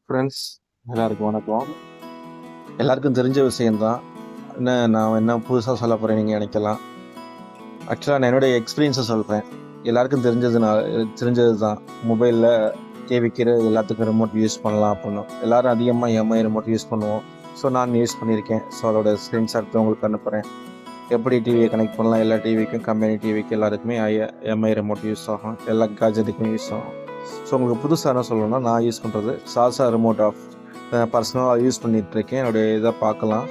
Friends எல்லாருக்கும் வணக்கம். எல்லாருக்கும் தெரிஞ்ச விஷயந்தான். நான் என்ன புதுசாக சொல்ல போகிறேன் நீங்கள் நினைக்கலாம். ஆக்சுவலாக நான் என்னுடைய எக்ஸ்பீரியன்ஸை சொல்கிறேன். எல்லாருக்கும் தெரிஞ்சது தான். மொபைலில் டிவிக்கு எல்லாத்துக்கும் ரிமோட் யூஸ் பண்ணலாம் அப்படின்னு. எல்லோரும் அதிகமாக எம்ஐ ரிமோட் யூஸ் பண்ணுவோம். ஸோ நான் யூஸ் பண்ணியிருக்கேன். ஸோ அதோட ஸ்க்ரீன்ஷாட் எடுத்து உங்களுக்கு அனுப்புகிறேன். எப்படி டிவியை கனெக்ட் பண்ணலாம், எல்லா டிவிக்கும் கம்பெனி டிவிக்கு எல்லாருக்குமே எம்ஐ ரிமோட் யூஸ் ஆகும். எல்லா கேஜெட்டுக்கும் யூஸ் ஆகும். ஸோ உங்களுக்கு புதுசாக என்ன சொல்லணும்னா, நான் யூஸ் பண்ணுறது சாசா ரிமோட் ஆஃப் பர்சனலாக யூஸ் பண்ணிகிட்ருக்கேன். என்னுடைய இதை பார்க்கலாம்.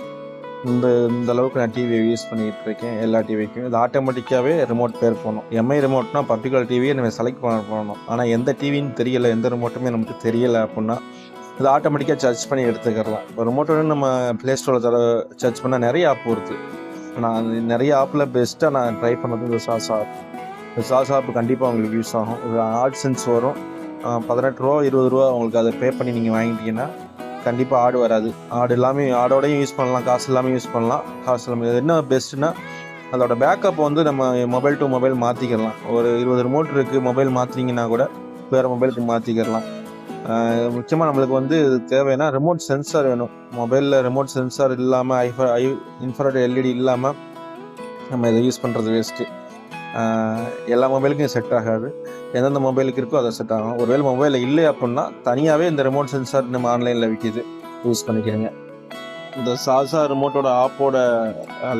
இந்த அளவுக்கு நான் டிவியை யூஸ் பண்ணிகிட்ருக்கேன். எல்லா டிவிக்கும் இது ஆட்டோமேட்டிக்காகவே ரிமோட் பேர் போகணும். எம்ஐ ரிமோட்னா பர்டிகுலர் டிவியை நம்ம செலக்ட் பண்ணணும். ஆனால் எந்த டிவின்னு தெரியலை, எந்த ரிமோட்டுமே நமக்கு தெரியலை அப்படின்னா இது ஆட்டோமேட்டிக்காக சர்ச் பண்ணி எடுத்துக்கிறலாம். இப்போ ரிமோட்டோட நம்ம ப்ளே ஸ்டோரில் சர்ச் பண்ணால் நிறைய ஆப் வருது. நான் நிறைய ஆப்பில் பெஸ்ட்டாக நான் ட்ரை பண்ணது இந்த சாசா ஆப். இந்த சாசா ஆப் கண்டிப்பாக உங்களுக்கு யூஸ் ஆகும். ஒரு ஆட்சன்ஸ் வரும். 18 ரூபா 20 ரூபா உங்களுக்கு அதை பே பண்ணி நீங்கள் வாங்கிட்டீங்கன்னா கண்டிப்பாக ஆடு வராது. ஆடோடையும் யூஸ் பண்ணலாம், காசு இல்லாமல் யூஸ் பண்ணலாம். காசு இல்லாமல் இது என்ன பெஸ்ட்டுன்னா, அதோட பேக்கப் வந்து நம்ம மொபைல் டு மொபைல் மாற்றிக்கலாம். ஒரு 20 ரிமோட் இருக்குது, மொபைல் மாற்றிங்கன்னா கூட வேறு மொபைலுக்கு மாற்றிக்கலாம். முக்கியமாக நம்மளுக்கு வந்து தேவைன்னா ரிமோட் சென்சார் வேணும். மொபைலில் ரிமோட் சென்சார் இல்லாமல் இன்ஃப்ராரெட் எல்இடி இல்லாமல் நம்ம இதை யூஸ் பண்ணுறது வேஸ்ட்டு. எல்லா மொபைலுக்கும் செட் ஆகாது. எந்தெந்த மொபைலுக்கு இருக்கோ அதை செட் ஆகும். ஒருவேளை மொபைலில் இல்லை அப்படின்னா தனியாகவே இந்த ரிமோட் சென்சார் நம்ம ஆன்லைனில் விற்கிது, யூஸ் பண்ணிக்கிறேங்க. இந்த சாசா ரிமோட்டோட ஆப்போட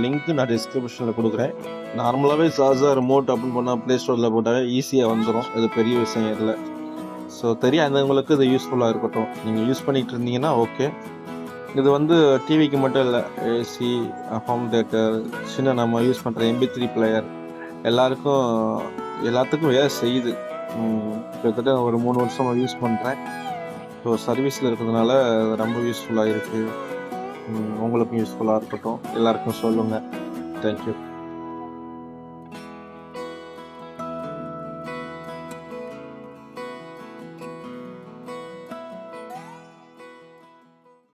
லிங்க்கு நான் டிஸ்கிரிப்ஷனில் கொடுக்குறேன். நார்மலாகவே சாசா ரிமோட் அப்படின்னு பண்ணால் ப்ளே ஸ்டோரில் போட்டாவே ஈஸியாக வந்துடும். இது பெரிய விஷயம் இல்லை. ஸோ தெரியாதவங்களுக்கு இது யூஸ்ஃபுல்லாக இருக்கட்டும். நீங்கள் யூஸ் பண்ணிகிட்டு இருந்தீங்கன்னா ஓகே. இது வந்து டிவிக்கு மட்டும் இல்லை, ஏசி, ஹோம் தேட்டர், சின்ன நம்ம யூஸ் பண்ணுற MP3 பிளேயர் எல்லாத்துக்கும் வேலை செய்யுது. கிட்டத்தட்ட ஒரு 3 வருஷம் யூஸ் பண்ணுறேன். ஸோ சர்வீஸில் இருக்கிறதுனால ரொம்ப யூஸ்ஃபுல்லாக இருக்குது. உங்களுக்கும் யூஸ்ஃபுல்லாக இருக்கட்டும். எல்லாருக்கும் சொல்லுங்கள். தேங்க்யூ.